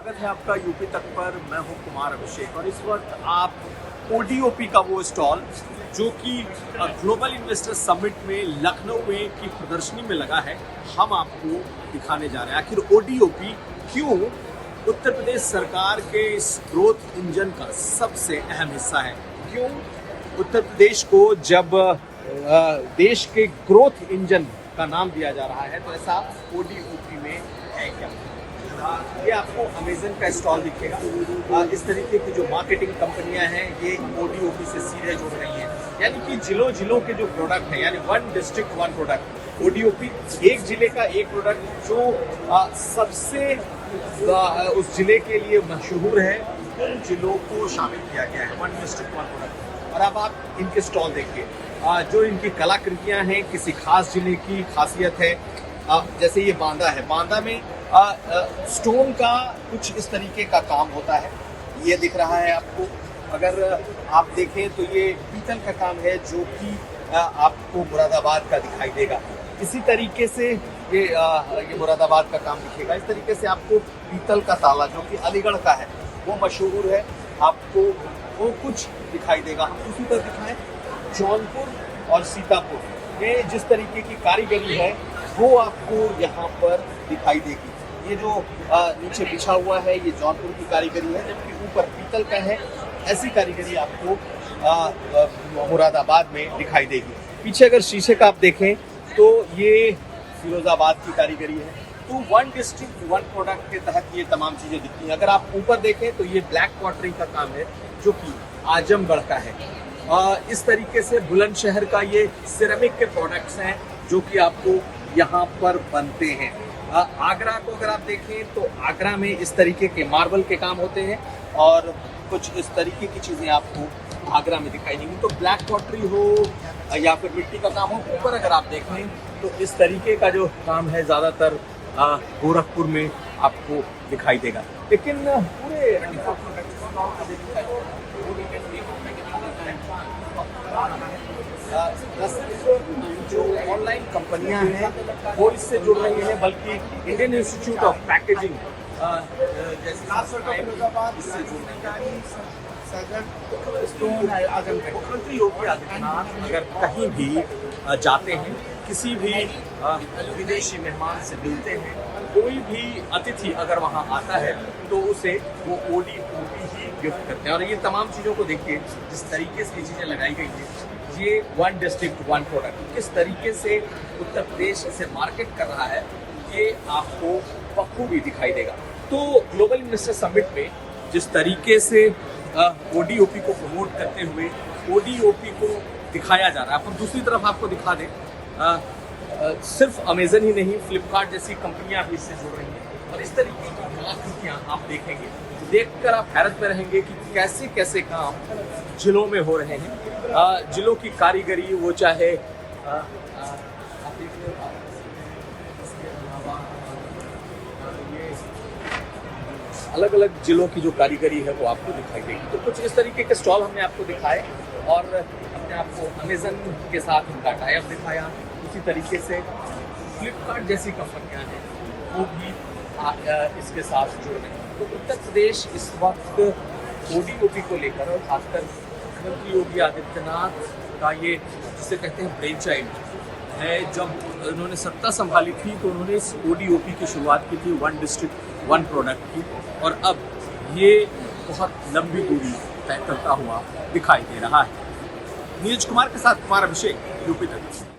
स्वागत है आपका यूपी तक पर। मैं हूं कुमार अभिषेक और इस वक्त आप ओडीओपी का वो स्टॉल जो कि ग्लोबल इन्वेस्टर समिट में लखनऊ में की प्रदर्शनी में लगा है, हम आपको दिखाने जा रहे हैं। आखिर ओडीओपी क्यों उत्तर प्रदेश सरकार के इस ग्रोथ इंजन का सबसे अहम हिस्सा है, क्यों उत्तर प्रदेश को जब देश के ग्रोथ इंजन का नाम दिया जा रहा है तो ऐसा ओडीओपी में है क्या। ये आपको अमेजन का स्टॉल दिखेगा। इस तरीके की जो मार्केटिंग कंपनियां हैं ये ओडीओपी से सीधे जुड़ रही हैं, यानी कि जिलों के जो प्रोडक्ट है, यानी one district one product. ODOP एक जिले का एक प्रोडक्ट जो सबसे उस जिले के लिए मशहूर है, उन जिलों को शामिल किया गया है, वन डिस्ट्रिक्ट वन प्रोडक्ट। और अब आप इनके स्टॉल देखिए, जो इनकी कलाकृतियां हैं किसी खास जिले की खासियत है। जैसे ये बांदा है, बांदा में स्टोन का कुछ इस तरीके का काम होता है, ये दिख रहा है आपको। अगर आप देखें तो ये पीतल का काम है जो कि आपको मुरादाबाद का दिखाई देगा। इसी तरीके से ये मुरादाबाद का काम दिखेगा। इस तरीके से आपको पीतल का ताला जो कि अलीगढ़ का है वो मशहूर है, आपको वो कुछ दिखाई देगा। हम उसी तरह दिखाएं जौनपुर और सीतापुर में जिस तरीके की कारीगरी है वो आपको यहाँ पर दिखाई देगी। ये जो नीचे बिछा हुआ है ये जौनपुर की कारीगरी है, जबकि ऊपर पीतल का है। ऐसी कारीगरी आपको मुरादाबाद में दिखाई देगी। पीछे अगर शीशे का आप देखें तो ये फिरोजाबाद की कारीगरी है। तो वन डिस्ट्रिक्ट वन प्रोडक्ट के तहत ये तमाम चीज़ें दिखती हैं। अगर आप ऊपर देखें तो ये ब्लैक पॉटरी का काम है जो कि आजमगढ़ का है। इस तरीके से बुलंदशहर का ये सिरेमिक के प्रोडक्ट्स हैं जो कि आपको यहाँ पर बनते हैं। आगरा को अगर आप देखें तो आगरा में इस तरीके के मार्बल के काम होते हैं और कुछ इस तरीके की चीज़ें आपको आगरा में दिखाई देंगी। तो ब्लैक पॉटरी हो या फिर मिट्टी का काम हो, ऊपर अगर आप देखें तो इस तरीके का जो काम है ज़्यादातर गोरखपुर में आपको दिखाई देगा। लेकिन पूरे जो ऑनलाइन कंपनियां हैं वो इससे जुड़ रही हैं, बल्कि इंडियन इंस्टीट्यूट ऑफ पैकेजिंग इससे जुड़ रही है। मुख्यमंत्री योगी आदित्यनाथ अगर कहीं भी जाते हैं, किसी भी विदेशी मेहमान से मिलते हैं, कोई भी अतिथि अगर वहाँ आता है तो उसे वो ओडीओपी ही गिफ्ट करते हैं। और ये तमाम चीज़ों को देखिए, जिस तरीके से ये चीज़ें लगाई गई हैं, ये वन डिस्ट्रिक्ट वन प्रोडक्ट किस तरीके से उत्तर प्रदेश इसे मार्केट कर रहा है, ये आपको बखूबी दिखाई देगा। तो ग्लोबल इन्वेस्टर समिट में जिस तरीके से ओडीओपी को प्रमोट करते हुए ओडीओपी को दिखाया जा रहा है, पर दूसरी तरफ आपको दिखा दें सिर्फ अमेजन ही नहीं, फ्लिपकार्ट जैसी कंपनियां भी इससे जुड़ रही हैं। और इस तरीके की कलाकृतियाँ आप देखेंगे, देखकर आप हैरत में रहेंगे कि कैसे कैसे काम जिलों में हो रहे हैं। जिलों की कारीगरी, वो चाहे अलग अलग जिलों की जो कारीगरी है वो आपको दिखाई देगी। तो कुछ इस तरीके के स्टॉल हमने आपको दिखाए और हमने आपको अमेजन के साथ इनका टाई अप दिखाया। उसी तरीके से फ्लिपकार्ट जैसी कंपनियां हैं वो भी इसके साथ जुड़ रही हैं। तो उत्तर प्रदेश इस वक्त ओडीओपी को लेकर और खासकर मुख्यमंत्री योगी आदित्यनाथ का ये जिसे कहते हैं ब्रेन चाइल्ड है। जब उन्होंने सत्ता संभाली थी तो उन्होंने इस ओडीओपी की शुरुआत की थी, वन डिस्ट्रिक्ट वन प्रोडक्ट की, और अब ये बहुत लंबी दूरी तय करता हुआ दिखाई दे रहा है। नीरज कुमार के साथ कुमार अभिषेक, यूपी तक।